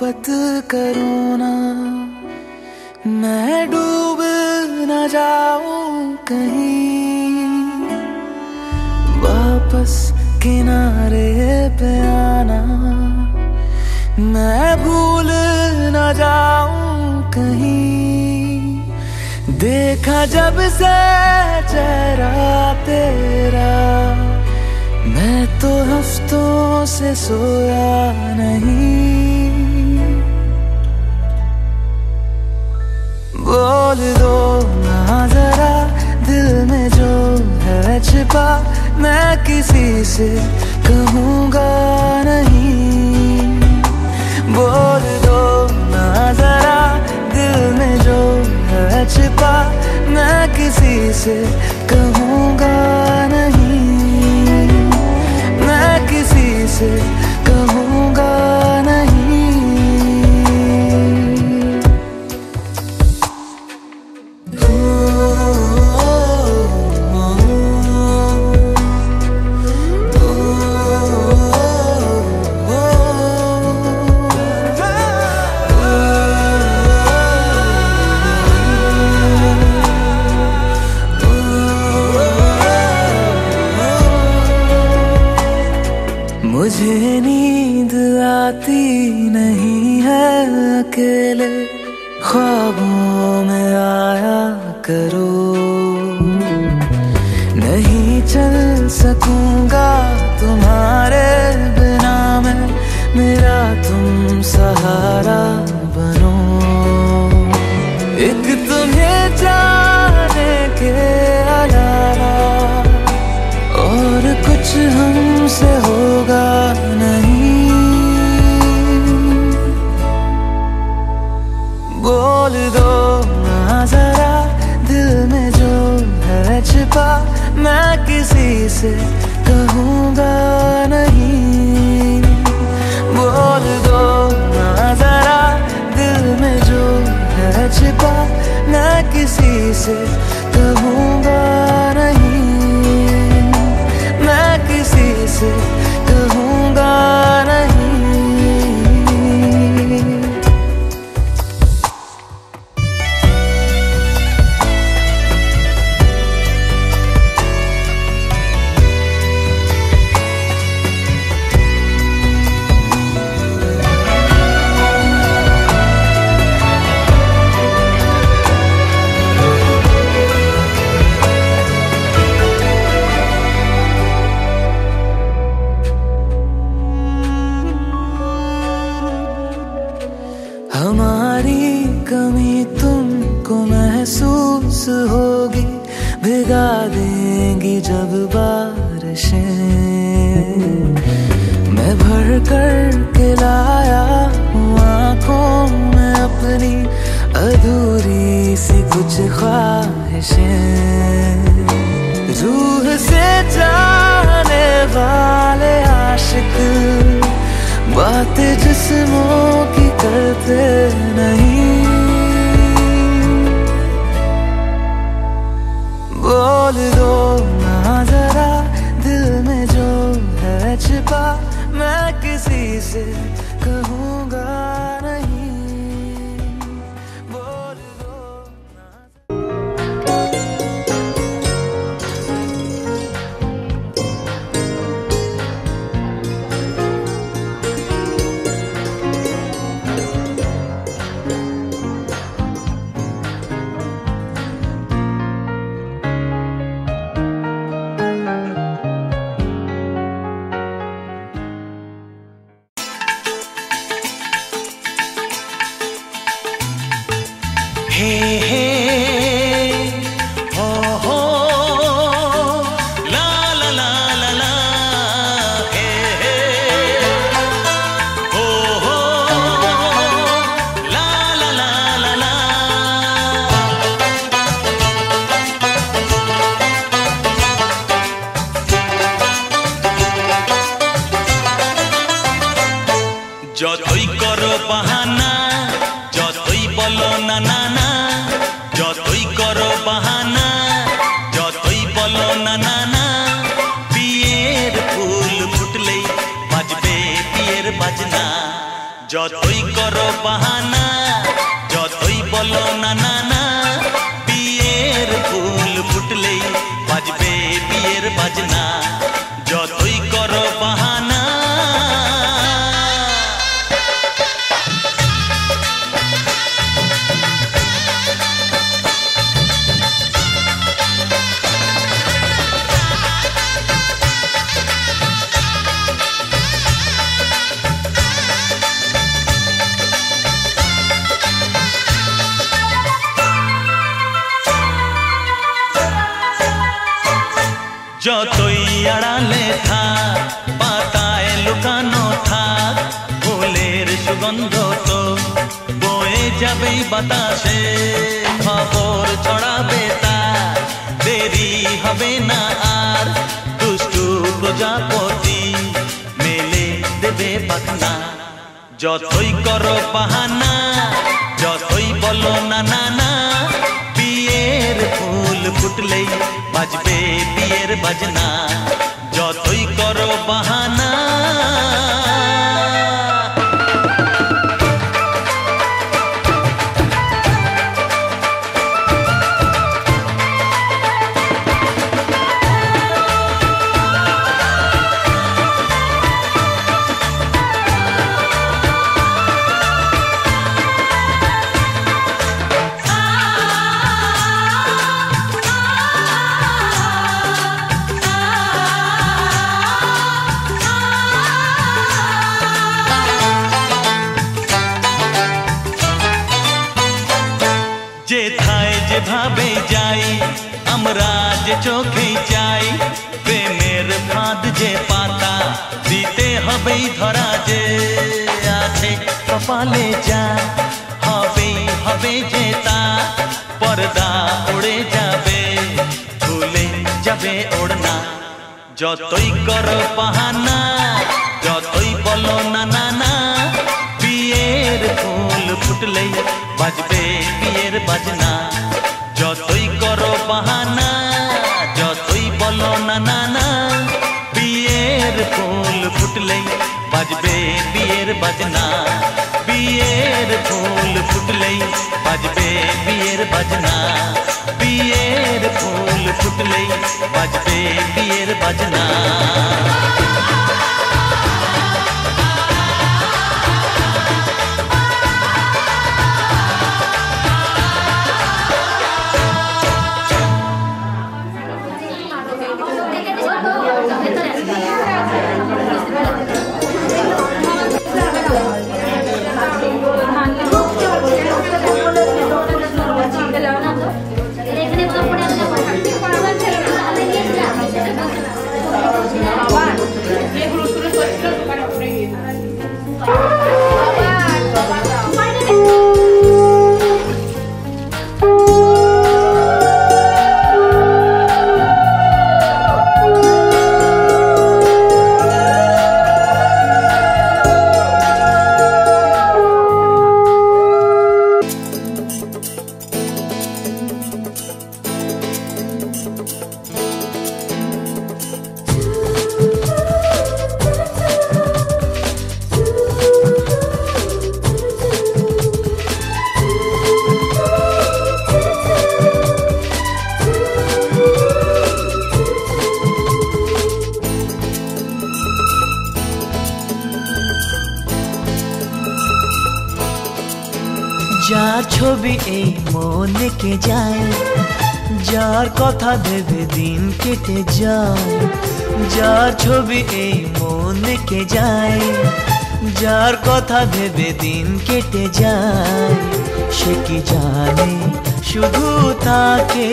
मोहब्बत करूँ ना, मैं डूब न जाऊं कहीं, वापस किनारे पे आना, मैं भूल न जाऊं कहीं। देखा जब से चेहरा तेरा, मैं तो हफ्तों से सोया नहीं। बोल दो ना जरा दिल में जो है छिपा, मैं किसी से कहूँगा नहीं। बोल दो ना जरा दिल में जो है छिपा, मैं किसी से कहूँगा नहीं, मैं किसी से कहूँगा नहीं। मुझे नींद आती नहीं है अकेले, ख्वाबों में आया करो। नहीं चल सकूंगा तुम्हारे बिना मैं, मेरा तुम सहारा बनो। एक तुम्हें जाने के अलावा और कुछ हमसे होगा नहीं। बोल दो ना जरा दिल में जो है छिपा, मैं किसी से कहूँगा नहीं। बोल दो ना जरा दिल में जो है छिपा, मैं किसी से कहूँगा नहीं, मैं किसी से कहूँगा नहीं। हमारी कमी तुमको महसूस होगी, भिगा देंगी जब बारिशें। मैं भर कर के लाया हूँ आँखों में अपनी अधूरी सी कुछ ख्वाहिशें। रूह से जाने वाले आशिक बातें जिस्मों की करते नहीं। बोल दो ना जरा दिल में जो है छिपा, मैं किसी से कहूँगा नहीं। बोल दो ना। যতই করো বাহানা, যতই বলো না না না, যতই করো বাহানা, যতই বলো না না না, বিয়ের ফুল ফুটলেই বাজবে বিয়ের বাজনা। যতই করো যতই আড়ালে থাক পাতায় লুকানো থাক ফুলের সুগন্ধ তো বয়ে যাবেই বাতাসে খবর ছড়াবে তার দেরি হবে না আর দুষ্টু প্রজাপতি মেলে দেবে পাখনা যতই করো বাহানা যতই বলো না না না বিয়ের ফুল ফুটলেই বাজবে বিয়ের বাজনা যতই করো বাহানা যেথায় যেভাবে যাই আমরা যে চোখে চাই প্রেমের ফাঁদ যে পাতা দিতে হবেই ধরা যে আছে কপালে যা হবেই হবে যে তা পর্দা উড়ে যাবে ভুলে যাবে ওড়না যতই করো বাহানা যতই বলো না না না বিয়ের ফুল ফুটলেই বাজবে বিয়ের বাজনা যতই করো বাহানা যতই বলো না না না বিয়ের ফুল ফুটলেই বাজবে বিয়ের বাজনা বিয়ের ফুল ফুটলেই বাজবে বিয়ের বাজনা বিয়ের ফুল ফুটলেই বাজবে বিয়ের বাজনা যার ছবি এই মনে কে যায় যার কথা ভেবে দিন কেটে যায় যার ছবি এই মনে কে যায় যার কথা ভেবে দিন কেটে যায় সে কি জানে শুধু তাকে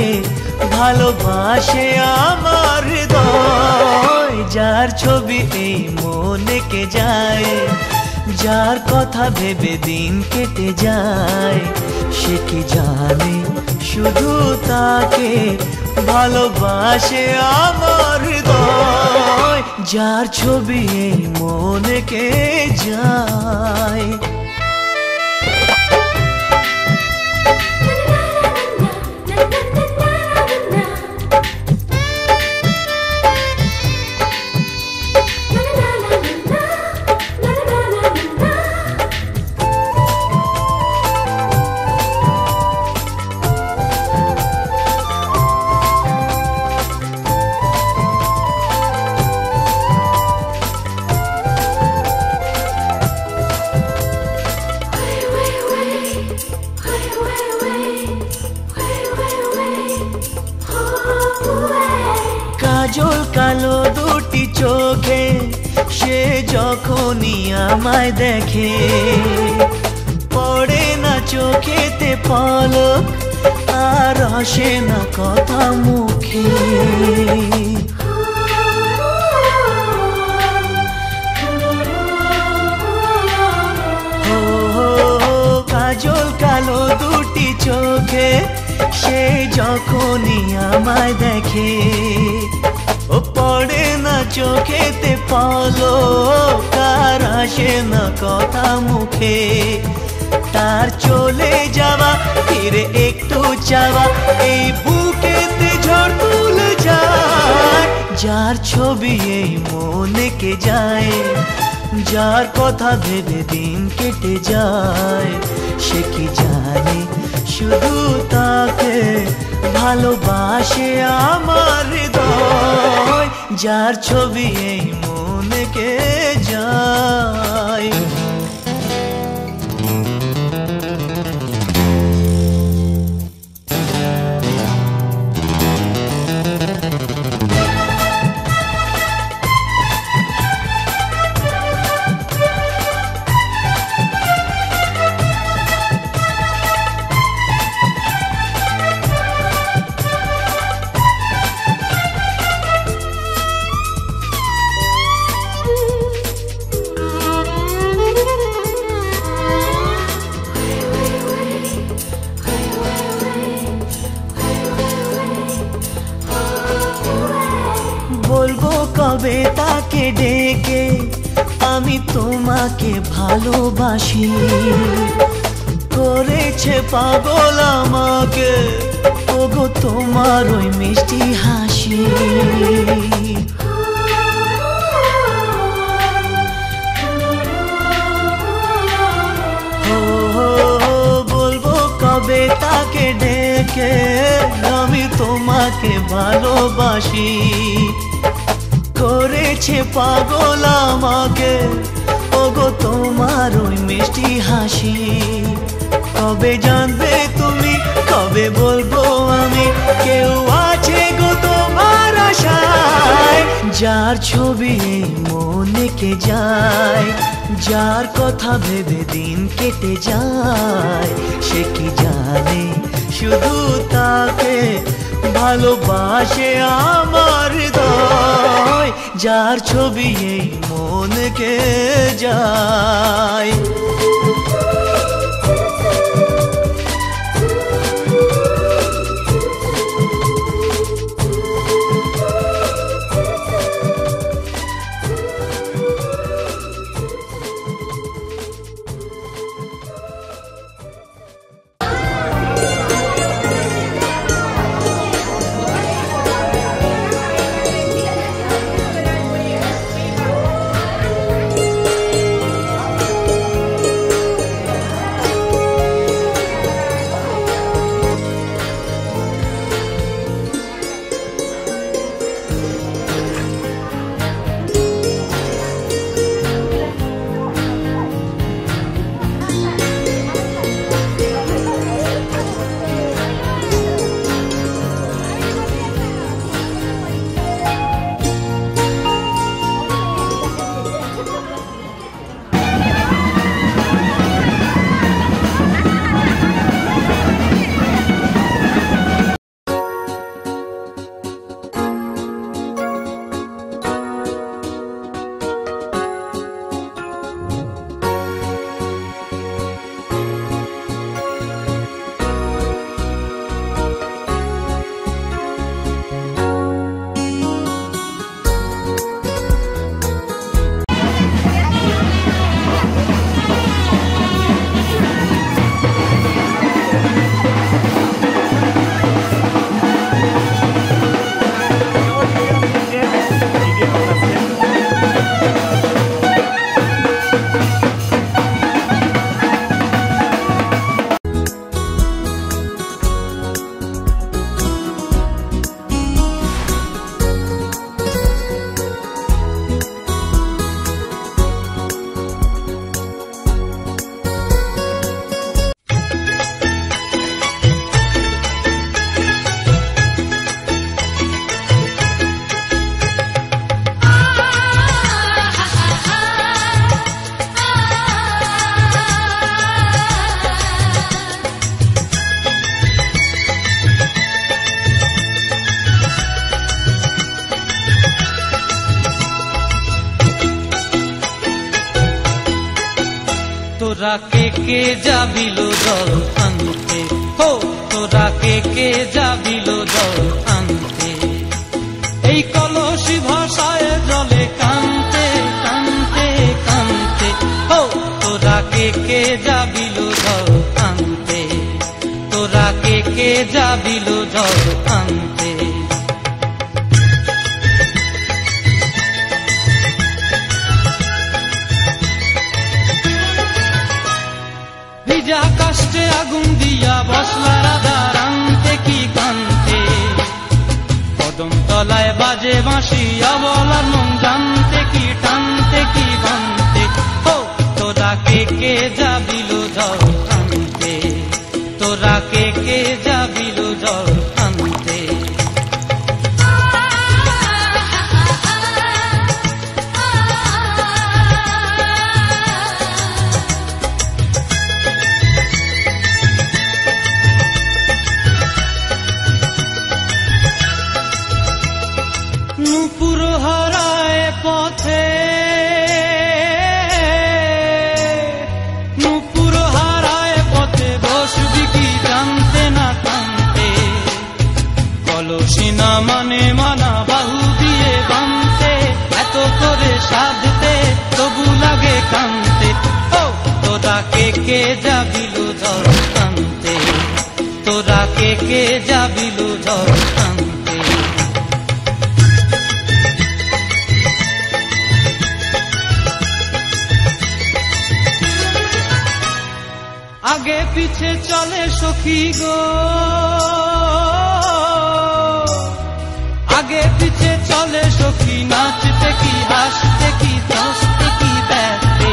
ভালোবাসে আমার হৃদয় যার ছবি এই মনে কে যায় যার কথা ভেবে দিন কেটে যায় সে কি জানে শুধু তাকে ভালোবাসে আমার হৃদয় যার ছবি এই মনে কে যায় কাজল কালো দুটি চোখে সে যখনই আমায় দেখে পড়ে না চোখেতে পলক আর আসে না কথা মুখে চোখে সে যখনই আমায় দেখে ও পড়ে না চোখেতে পলক আর আসে না কথা মুখে তার চলে যাওয়া ফিরে একটু চাওয়া এই বুকেতে ঝড় তুলে যায় যার ছবি এই মনে কে যায় যার কথা ভেবে দিন কেটে যায় সে কি জানে শুধু তাকে ভালোবাসে আমার হৃদয় যার ছবি এই মনে কে যায় বলবো কবে তাকে ডেকে আমি তোমাকে ভালোবাসি করেছে পাগল আমাকে ওগো তোমার ওই মিষ্টি হাসি বলবো কবে তাকে ডেকে আমি তোমাকে ভালোবাসি করেছে পাগল আমাকে ওগো তোমার ওই মিষ্টি হাসি কবে জানবে তুমি কবে বলবো আমি কেউ আছে গো তোমার আশায় যার ছবি মনে কে যায় যার কথা ভেবে দিন কেটে যায় সে কি জানে শুধু তাকে ভালোবাসে আমার হৃদয় যার ছবি এই মনে কে যায় তোরা কে কে যাবিল জল আনতে হো তোরা কে যাবিল জল আনতে, এই কলসি ভাষায় জলে কানতে কানতে কানতে। হো তোরা কে যাবিল জল আনতে, তোরা কে যাবিল জল আনতে। ভিজা কাষ্টে আগুন দিয়া বসলা রাধা রানতে কি কানতে, কদম তলায় বাজে বাঁশি অবলার মন জানতে কি টানতে কি বানতে। ও তোরা কে যাবিল জল আনতে, তোরা কে যাবিল জল আনতে। নূপুর হারায় পথে, নূপুর হারায় পথে বসবি কি জানতে না কানতে, কলসি না মানে মানা বাহু দিয়ে বানতে, এত করে সাধতে তবু লাগে কানতে। ও তোরা কে যাবিল জল আনতে, তোরা কে যাবিল জল আনতে। আগে পিছে চলে সখী গো, আগে পিছে চলে সখী, নাচতে কি হাসতে কি দশতে কি ব্যস্তে,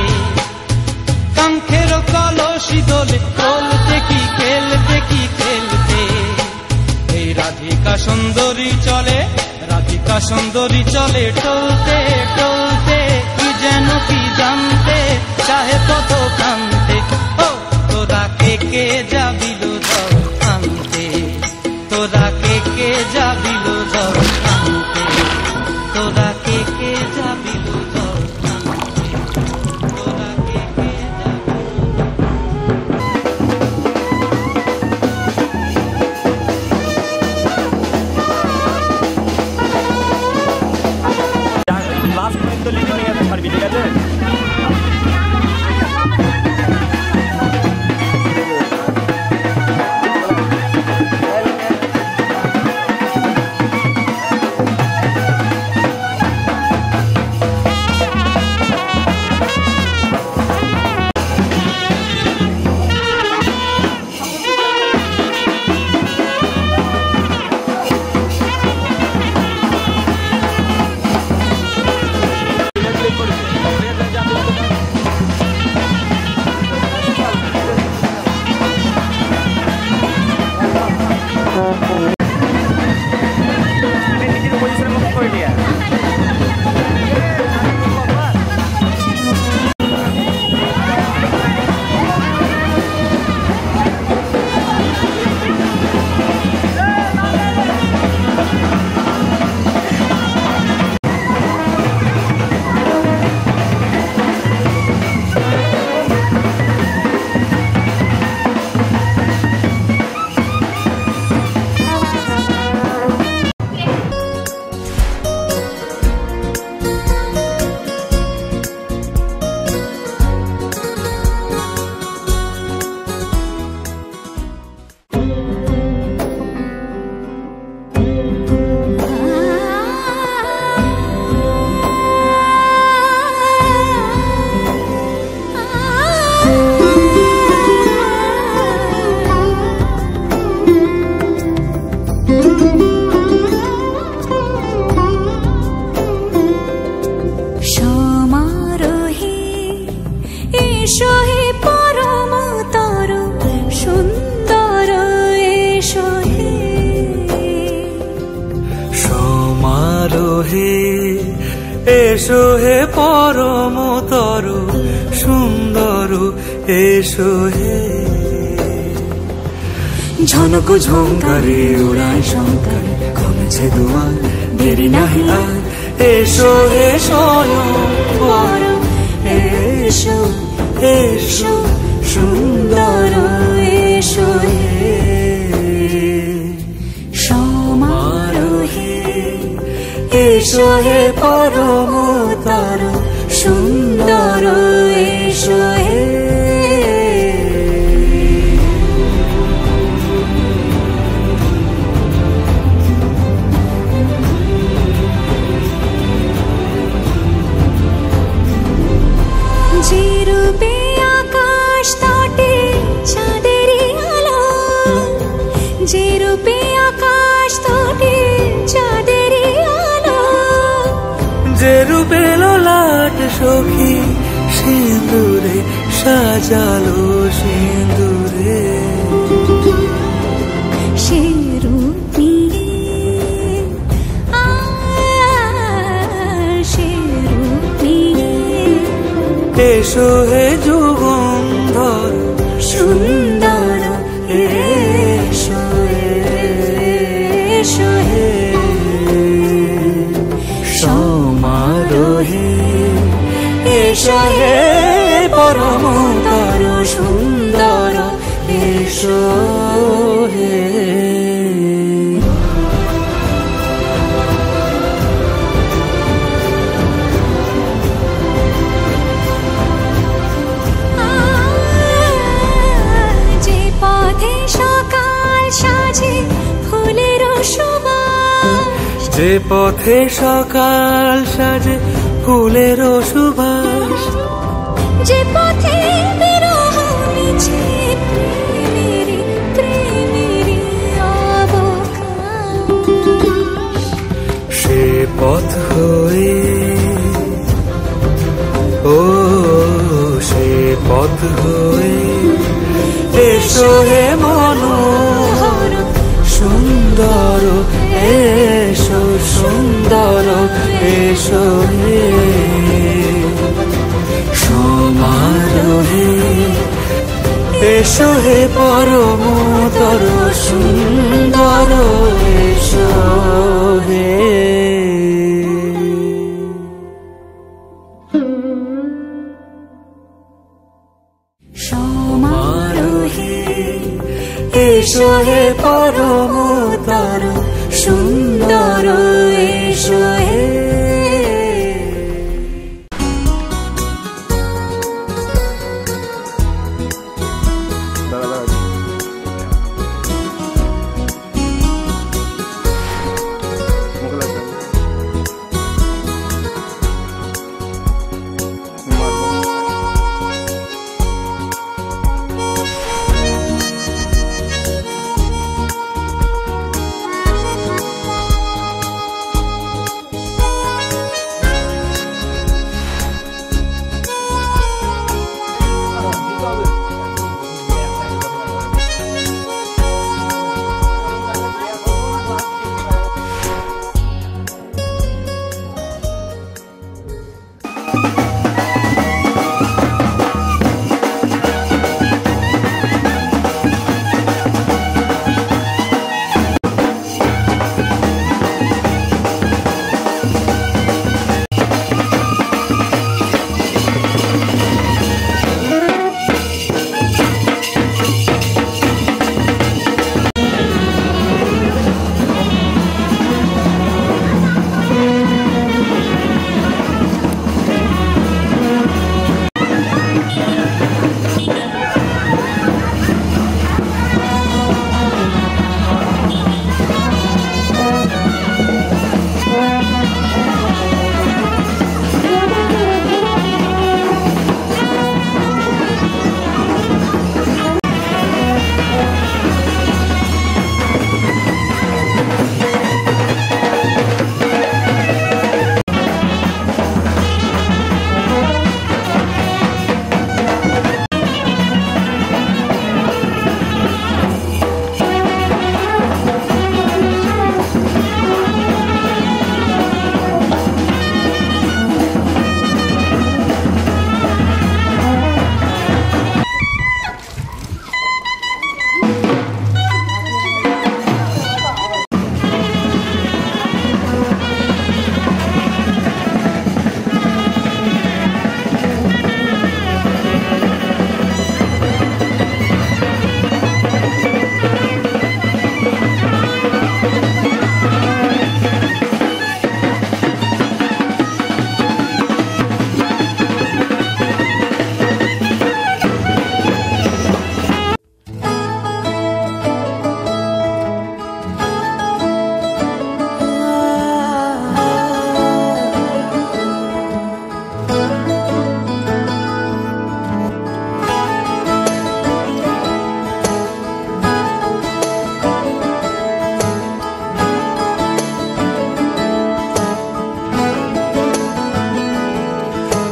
কাঙ্ক্ষের কলসি দোলে বলতে কি খেলতে কি খেলতে। এই রাধিকা সুন্দরী চলে, রাধিকা সুন্দরী চলে টলতে টলতে, কি যেন কি জানতে চাহে কত কানতে। ও তোরা কে যাবিল জল আনতে, তোরা কে যাবিল জল আনতে, তোরা কে যাবিল জল আনতে, তোরা কে লাস্ট পর্যন্ত লিখে নিয়ে যেতে পারবি, ঠিক আছে? এসো হে পরমতর সুন্দর এসো হে। ঝনক ঝঙ্কারে উড়ায় শঙ্কর কমেছে দুয়ার দেরি নাহি আর। এসো হে স্বয়ং এসো এসো সুন্দর এসো হে। এসো হে পরমতর সুন্দর এসো হে। যে রূপে আকাশ তটে চাঁদেরই আলো, যে রূপে আকাশ তটে চাঁদেরই আলো, যে রূপে ললাট সখী সিঁদুরে সাজালো সিঁদুরে, সে রূপ নিয়ে সে রূপ নিয়ে এসো হে যুগন্ধর সুন্দর এসো এসো হে। সমারোহে এসো হে পরমতর সুন্দর এসো হে। যে পথে সকাল সাজে ফুলের সুবাস, যে পথে সকাল সাজে ফুলের সুবাস, যে পথে বিরহ মিছে প্রেমেরই প্রেমেরই অবকাশ, সে পথ হয়ে ও সে পথ হয়ে এসো হে মনোহর সুন্দর এসো সুন্দর এসো হে। সমারোহে এসো হে পরমতর সুন্দর এসো হে। সমারোহে এসো হে পরমতর সুন্দর এসো হে।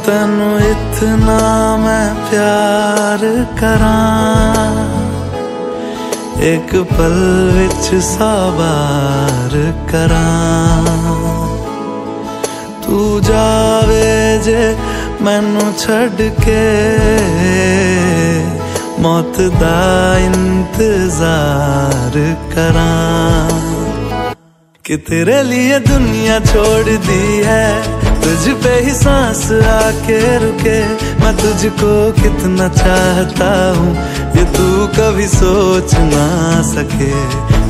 तैनू इतना मैं प्यार करां, एक पल विच साबार करां। तू जावे जे मैनू छड़ के, मौत दा इंतजार करां। कि तेरे लिए दुनिया छोड़ दी है, तुझ पे ही सांस आके रुके। मैं तुझको कितना चाहता हूँ ये तू कभी सोच ना सके।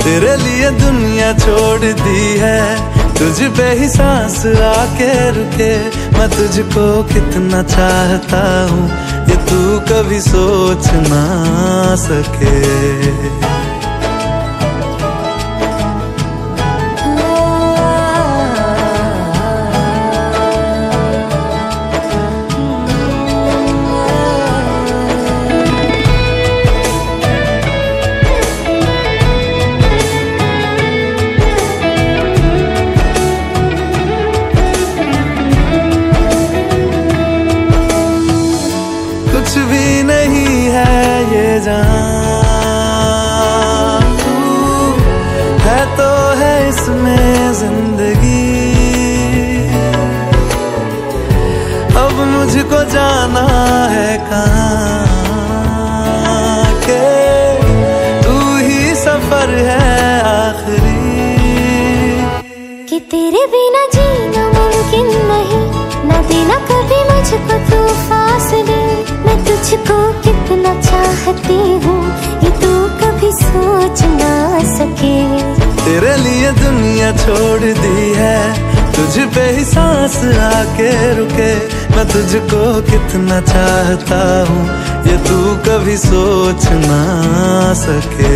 तेरे लिए दुनिया छोड़ दी है, तुझ पे ही सांस आके रुके। मैं तुझको कितना चाहता हूँ ये तू कभी सोच ना सके। कुछ भी नहीं है ये जान, तू है तो है इसमें जिंदगी। अब मुझको जाना है कहाँ के, तू ही सफर है आखिरी। कि तेरे बिना जीना मुमकिन नहीं, ना देना कभी मुझको तू फासले। मैं तुझको कितना चाहती हूँ ये तू कभी सोच ना सके। तेरे लिए दुनिया छोड़ दी है, तुझ पे ही सांस आके रुके। मैं तुझको कितना चाहता हूँ ये तू कभी सोच ना सके।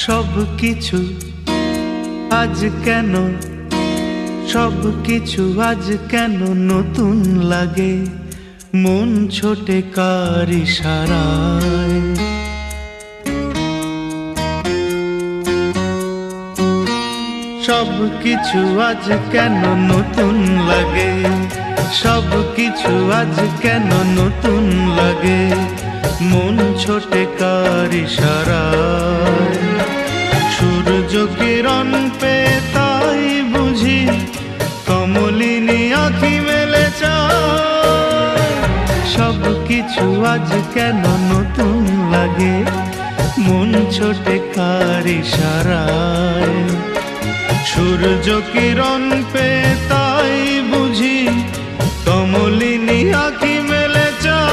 সব কিছু আজ কেন, সব কিছু আজ কেন নতুন লাগে, মন ছোটে কার ইশারায়। সব কিছু আজ কেন নতুন লাগে, সব কিছু আজ কেন নতুন লাগে, মন ছোটে কার ইশারায়। সূর্য কিরণ পে তাই বুঝি কমলিনী আঁখি মেলে চায়। সব কিছু আজ কেন নতুন লাগে, মন ছোটে কার ইশারায়। সূর্য কিরণ পে তাই বুঝি কমলিনী আঁখি মেলে চায়।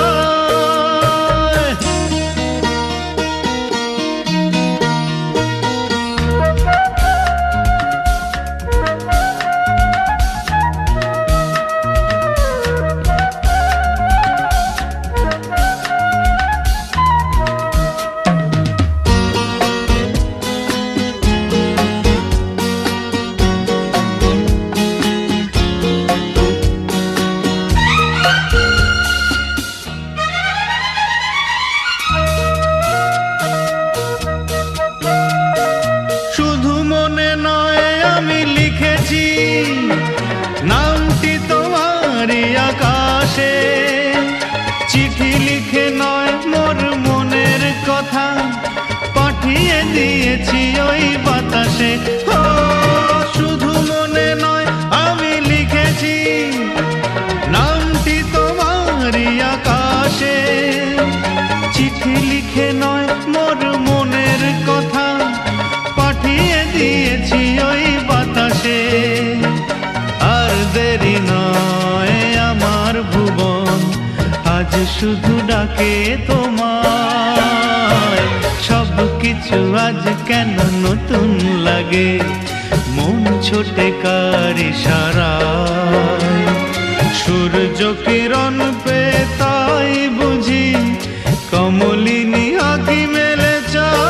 নামটি তোমারই আকাশে, চিঠি লিখে নয় মোর মনের কথা, পাঠিয়ে দিয়েছি ওই বাতাসে। ও শুধু মনে নয় আমি লিখেছি, নামটি তোমারই আকাশে, চিঠি লিখে নয় মোর মনের কথা, পাঠিয়ে দিয়েছি ওই বাতাসে। আর দেরি নয় আমার ভুবন আজ শুধু ডাকে তোমায়। সব কিছু আজ কেন নতুন লাগে, মন ছোটে কার ইশারায়। সূর্য কিরণ পে তাই বুঝি কমলিনী আঁখি মেলে চায়।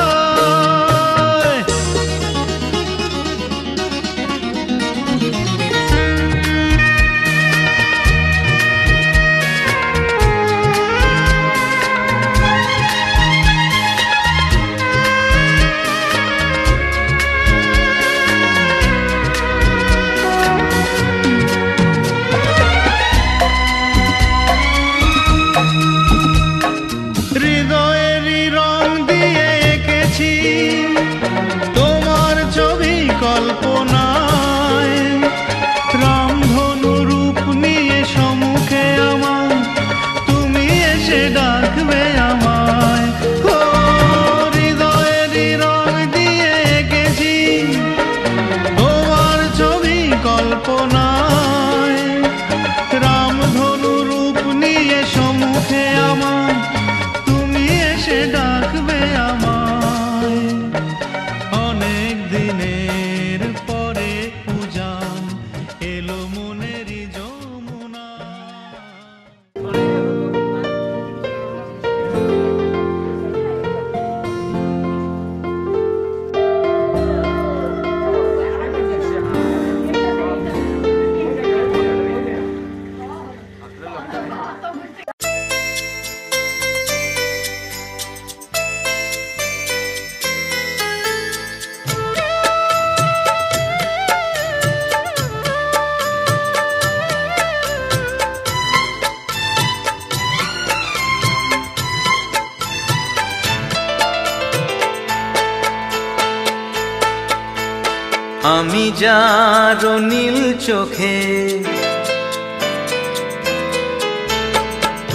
হৃদয়েরই রং দিয়ে এঁকেছি তোমার ছবি কল্পনায়, রামধনু রূপ নিয়ে সম্মুখে আমার তুমি এসে ডাকবে আমায়। ও হৃদয়েরই রং দিয়ে এঁকেছি তোমার ছবি কল্পনায়, রামধনু রূপ নিয়ে সম্মুখে আমার ডাকবে আমায়। অনেক দিনের পরে পূজান এলো মনেরই যমুনা। আমি যার নীল চোখে,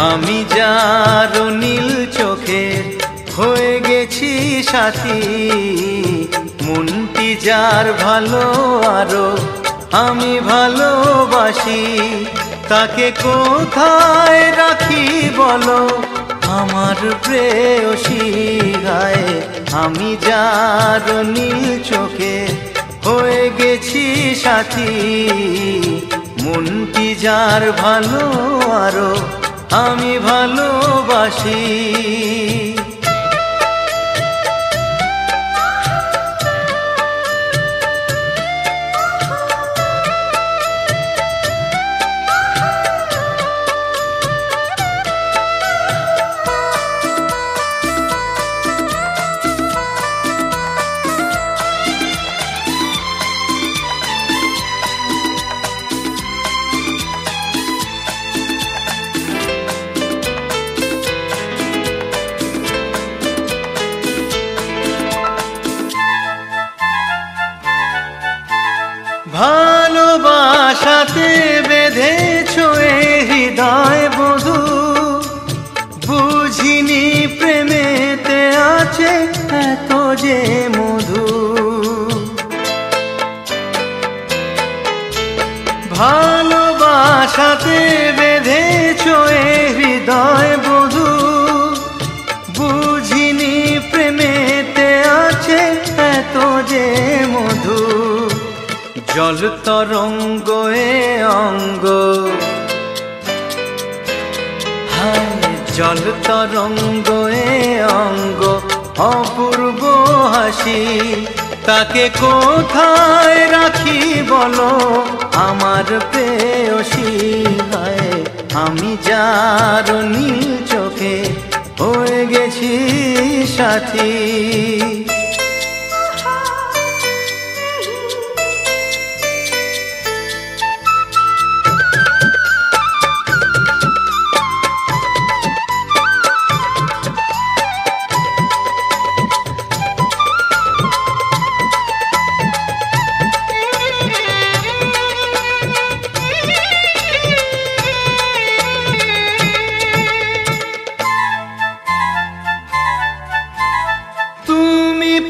আমি যার নীল চোখে হয়ে গেছি সাথী, মনটি যার ভালো আরো আমি ভালোবাসি, তাকে কোথায় রাখি বলো আমার প্রেয়সী গায়ে। আমি যার নীল চোখে হয়ে গেছি সাথী, মনটি যার ভালো আরো আমি ভালোবাসি। ভালোবাসাতে বেঁধেছো এ হৃদয় বধূ, বুঝিনি প্রেমেতে আছে এত যে মধু। ভালোবাসাতে বেঁধেছো এ হৃদয় বধূ, বুঝিনি প্রেমেতে আছে এত যে মধু। জল তরঙ্গ এ অঙ্গ, হায় জল তরঙ্গ এ অঙ্গ, অপূর্ব হাসি তাকে কোথায় রাখি বলো আমার প্রেয়সী। হায় আমি যার নীল চোখে হয়ে গেছি সাথী।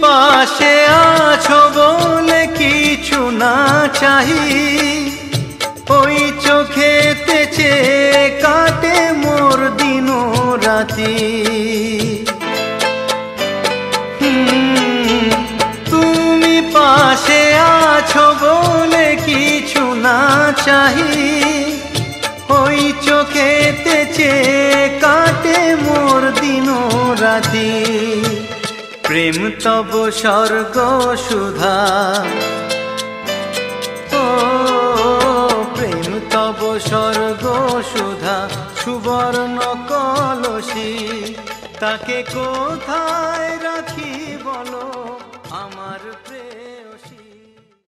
পাশে আছো বলে কিছু না চাহি, ওই চোখেতে চেয়ে কাটে মোর দিন রাতি। তুমি পাশে আছো বলে কিছু না চাহি, ওই চোখেতে চেয়ে কাটে মোর দিন রাতি। প্রেম তব স্বর্গ সুধা, ও প্রেম তব স্বর্গ সুধা, সুবর্ণ কলসী তাকে কোথায় রাখি বলো আমার প্রেম।